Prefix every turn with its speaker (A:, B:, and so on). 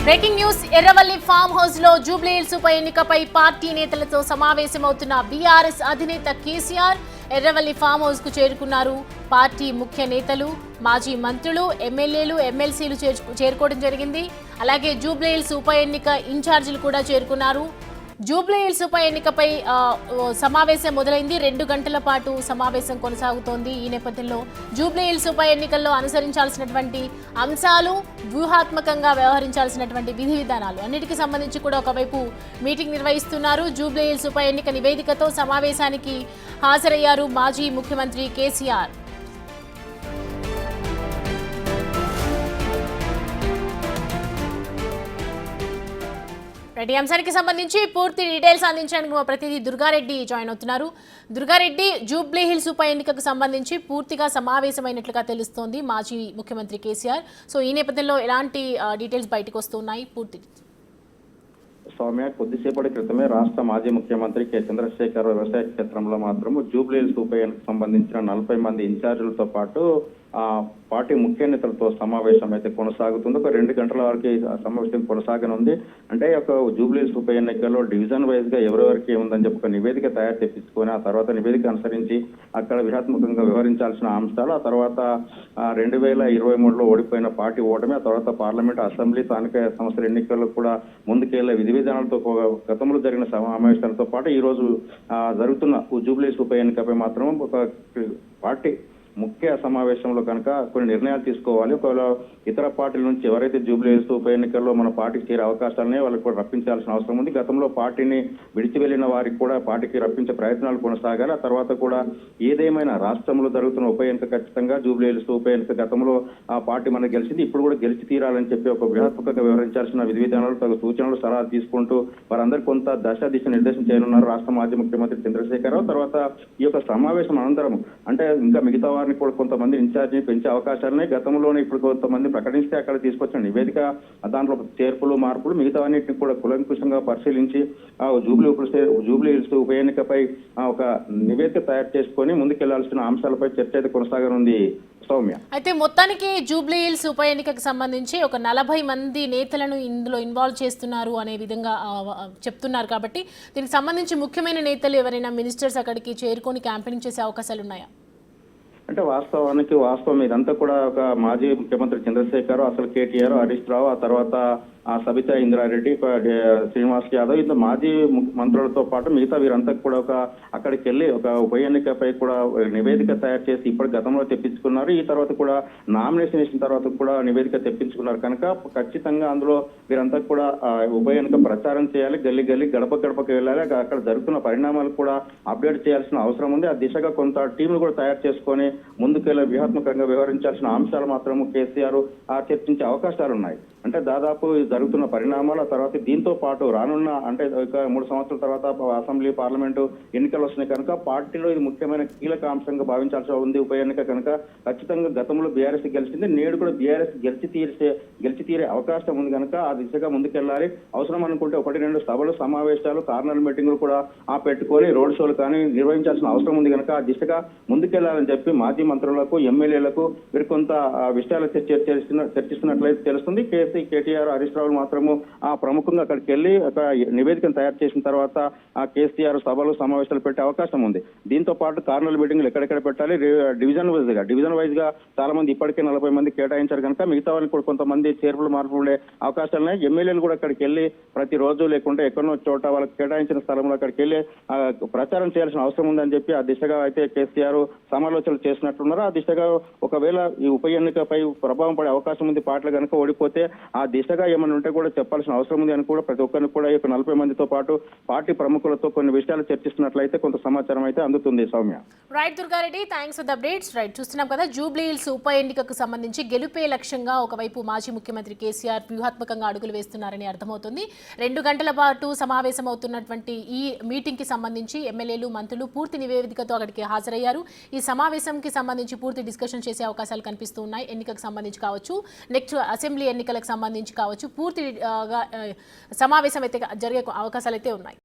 A: Breaking news Erravalli farm house లో Jubilee hills ఉప ఎన్నికపై party నేతలతో సమావేశమవుతున్న బీఆర్ఎస్ అధినేత కేసీఆర్ ఎర్రవల్లి ఫామ్ హౌస్ కు చేరుకున్నారు. పార్టీ ముఖ్య నేతలు, మాజీ మంత్రులు, ఎమ్మెల్యేలు, ఎమ్మెల్సీలు చేరుకోవడం జరిగింది. అలాగే జూబ్లీ హిల్స్ ఉప ఎన్నిక ఇన్ఛార్జీలు కూడా చేరుకున్నారు. జూబ్లీ హిల్స్ ఉప ఎన్నికపై సమావేశం మొదలైంది. 2 గంటల పాటు సమావేశం కొనసాగుతోంది. ఈ నేపథ్యంలో జూబ్లీ హిల్స్ ఉప ఎన్నికల్లో అనుసరించాల్సినటువంటి అంశాలు, వ్యూహాత్మకంగా వ్యవహరించాల్సినటువంటి విధి విధానాలు అన్నిటికీ సంబంధించి కూడా ఒకవైపు మీటింగ్ నిర్వహిస్తున్నారు. జూబ్లీ హిల్స్ ఉప ఎన్నిక నివేదికతో సమావేశానికి హాజరయ్యారు మాజీ ముఖ్యమంత్రి కేసీఆర్. ఈ అంశానికి సంబంధించి పూర్తి డీటెయిల్స్ అందించడానికి మా ప్రతినిధి దుర్గారెడ్డి జాయిన్ అవుతున్నారు. దుర్గారెడ్డి, జూబ్లీ హిల్స్ ఉప ఎన్నికకు సంబంధించి పూర్తిగా సమావేశమైనట్లుగా తెలుస్తోంది మాజీ ముఖ్యమంత్రి కేసీఆర్. సో ఈ నేపథ్యంలో ఎలాంటి డీటెయిల్స్ బయటకు వస్తున్నాయి? పూర్తి
B: సౌమ్య, కొద్దిసేపటి క్రితమే రాష్ట్ర మాజీ ముఖ్యమంత్రి కె చంద్రశేఖర్ వ్యవసాయ క్షేత్రంలో మాత్రము జూబ్లీ హిల్స్ ఉప ఎన్నికకు సంబంధించిన 40 మంది ఇన్ఛార్జీలతో పాటు పార్టీ ముఖ్య నేతలతో సమావేశం అయితే కొనసాగుతుంది. ఒక 2 గంటల వరకు సమావేశం కొనసాగనుంది. అంటే ఒక జూబ్లీ హిల్స్ ఉప ఎన్నికల్లో డివిజన్ వైజ్ గా ఎవరెవరికి ఏముందని చెప్పి ఒక నివేదిక తయారు తెప్పించుకొని ఆ తర్వాత నివేదిక అనుసరించి అక్కడ వ్యూహాత్మకంగా వ్యవహరించాల్సిన అంశాలు, ఆ తర్వాత 2023లో ఓడిపోయిన పార్టీ ఓటమి, ఆ తర్వాత పార్లమెంట్, అసెంబ్లీ, స్థానిక సంస్థల ఎన్నికల్లో కూడా ముందుకెళ్లే విధి విధానాలతో గతంలో జరిగిన సమావేశాలతో పాటు ఈ రోజు జరుగుతున్న జూబ్లీ హిల్స్ ఉప ఎన్నికపై మాత్రం ఒక పార్టీ ముఖ్య సమావేశంలో కనుక కొన్ని నిర్ణయాలు తీసుకోవాలి. ఒకవేళ ఇతర పార్టీల నుంచి ఎవరైతే జూబ్లీ హిల్స్ ఉప ఎన్నికల్లో మన పార్టీకి చేరే అవకాశాలనే వాళ్ళకి కూడా రప్పించాల్సిన అవసరం ఉంది. గతంలో పార్టీని విడిచి వెళ్లిన వారికి కూడా పార్టీకి రప్పించే ప్రయత్నాలు కొనసాగాలి. ఆ తర్వాత కూడా ఏదేమైనా రాష్ట్రంలో జరుగుతున్న ఉప ఎన్నిక ఖచ్చితంగా జూబ్లీ హిల్స్ ఉప ఎన్నిక గతంలో ఆ పార్టీ మనకు గెలిచింది, ఇప్పుడు కూడా గెలిచి తీరాలని చెప్పి ఒక వ్యూహాత్మకంగా వ్యవహరించాల్సిన విధి విధానాలు, తగు సూచనలు, సలహాలు తీసుకుంటూ వారందరూ కొంత దిశ నిర్దేశం చేయనున్నారు రాష్ట్ర మాజీ ముఖ్యమంత్రి చంద్రశేఖరరావు. తర్వాత ఈ యొక్క సమావేశం అనంతరం అంటే ఇంకా మిగతా కూడా కొంతమంది ఇన్ఛార్జిని పెంచే అవకాశాలనే గతంలోనే ఇప్పుడు కొంతమంది ప్రకటిస్తే అక్కడ తీసుకొచ్చిన నివేదిక, దాంట్లో చేర్పులు, మార్పులు, మిగతావన్నింటిని కూడా కులంకుశంగా పరిశీలించి జూబ్లీ హిల్స్ ఉప ఎన్నికపై ఒక నివేదిక తయారు చేసుకొని ముందుకెళ్లాల్సిన అంశాలపై చర్చ అయితే కొనసాగనుంది. సౌమ్య,
A: అయితే మొత్తానికి జూబ్లీ హిల్స్ ఉప ఎన్నికకు సంబంధించి ఒక 40 మంది నేతలను ఇందులో ఇన్వాల్వ్ చేస్తున్నారు అనే విధంగా చెప్తున్నారు. కాబట్టి దీనికి సంబంధించి ముఖ్యమైన నేతలు ఎవరైనా మినిస్టర్స్ అక్కడికి చేరుకొని క్యాంపెయినింగ్ చేసే అవకాశాలు ఉన్నాయా?
B: అంటే వాస్తవం ఇదంతా కూడా ఒక మాజీ ముఖ్యమంత్రి చంద్రశేఖర్, అసలు కేటీఆర్, హరీష్ రావు, ఆ తర్వాత సబితా ఇంద్రారెడ్డి, శ్రీనివాస్ యాదవ్, ఇంత మాజీ మంత్రులతో పాటు మిగతా వీరంతా కూడా అక్కడికి వెళ్ళి ఒక ఉప ఎన్నికపై కూడా నివేదిక తయారు చేసి ఇప్పుడు గతంలో తెప్పించుకున్నారు. ఈ తర్వాత కూడా నామినేషన్ వేసిన తర్వాత కూడా నివేదిక తెప్పించుకున్నారు. కనుక ఖచ్చితంగా అందులో వీరంతా కూడా ఉప ఎన్నిక ప్రచారం చేయాలి, గల్లీ గడపకు వెళ్ళాలి, అక్కడ జరుగుతున్న పరిణామాలు కూడా అప్డేట్ చేయాల్సిన అవసరం ఉంది. ఆ దిశగా కొంత టీంలు కూడా తయారు చేసుకొని ముందుకెళ్ళి వ్యూహాత్మకంగా వ్యవహరించాల్సిన అంశాలు మాత్రం కేసీఆర్ చర్చించే అవకాశాలు ఉన్నాయి. అంటే దాదాపు జరుగుతున్న పరిణామాలు, ఆ తర్వాత దీంతో పాటు రానున్న అంటే 3 సంవత్సరాల తర్వాత అసెంబ్లీ, పార్లమెంటు ఎన్నికలు వస్తున్నాయి కనుక పార్టీలో ఇది ముఖ్యమైన కీలక అంశంగా భావించాల్సి ఉంది. ఉప ఎన్నిక కనుక ఖచ్చితంగా గతంలో బీఆర్ఎస్ గెలిచింది, నేడు కూడా బీఆర్ఎస్ గెలిచి తీరే అవకాశం ఉంది కనుక ఆ దిశగా ముందుకెళ్లాలి. అవసరం అనుకుంటే 1-2 సభలు, సమావేశాలు, కార్నర్ మీటింగులు కూడా పెట్టుకొని రోడ్ షోలు కానీ నిర్వహించాల్సిన అవసరం ఉంది కనుక ఆ దిశగా ముందుకెళ్లాలని చెప్పి మాజీ మంత్రులకు, ఎమ్మెల్యేలకు వీరు కొంత విషయాలు చర్చిస్తున్నట్లయితే తెలుస్తుంది. కేటీఆర్, హరీష్ రావు మాత్రము ప్రముఖంగా అక్కడికి వెళ్లి ఒక నివేదికను తయారు చేసిన తర్వాత కేసీఆర్ సభలు, సమావేశాలు పెట్టే అవకాశం ఉంది. దీంతో పాటు కార్నర్ మీటింగ్లు ఎక్కడెక్కడ పెట్టాలి, డివిజన్ వైజ్ గా చాలా మంది ఇప్పటికే 40 మంది కేటాయించారు కనుక మిగతా వాళ్ళకి కూడా కొంతమంది చేర్పులు, మార్పులు ఉండే అవకాశాలున్నాయి. ఎమ్మెల్యేలు కూడా అక్కడికి వెళ్లి ప్రతిరోజు లేకుంటే ఎక్కడో చోట వాళ్ళకి కేటాయించిన స్థలంలో అక్కడికి వెళ్లి ప్రచారం చేయాల్సిన అవసరం ఉందని చెప్పి ఆ దిశగా అయితే కేసీఆర్ సమాలోచనలు చేసినట్లున్నారు. ఆ దిశగా ఒకవేళ ఈ ఉప ఎన్నికపై ప్రభావం పడే అవకాశం ఉంది, పార్టీలు కనుక ఓడిపోతే ఆ దిశగా ఏమైనా ఉంటే కూడా చెప్పాల్సిన అవసరం ఉంది అని కూడా ప్రతి ఒక్కరిని కూడా 40 మందితో పాటు పార్టీ ప్రముఖులతో కొన్ని విషయాలు చర్చిస్తున్నట్లయితే కొంత సమాచారం అయితే అందుతుంది. Soumya,
A: right Durga Reddy, thanks for the updates. Right, చూస్తున్నాం కదా జూబ్లీ హిల్స్ ఉప ఎన్నికకు సంబంధించి గెలుపే లక్ష్యంగా ఒకవైపు మాజీ ముఖ్యమంత్రి కేసీఆర్ వ్యూహాత్మకంగా అడుగులు వేస్తున్నారని అర్థమవుతుంది. 2 గంటల పాటు సమావేశం అవుతున్నటువంటి ఈ మీటింగ్ కి సంబంధించి ఎమ్మెల్యేలు, మంత్రులు పూర్తి నివేదికతో అక్కడికి హాజరయ్యారు. ఈ సమావేశంకి సంబంధించి పూర్తి డిస్కషన్ చేసే అవకాశాలు కనిపిస్తూ ఉన్నాయి. ఎన్నికకు సంబంధించి కావచ్చు, నెక్స్ట్ అసెంబ్లీ ఎన్నికలకు సంబంధించి కావచ్చు, పూర్తిగా సమావేశం అయితే జరిగే అవకాశాలు అయితే ఉన్నాయి.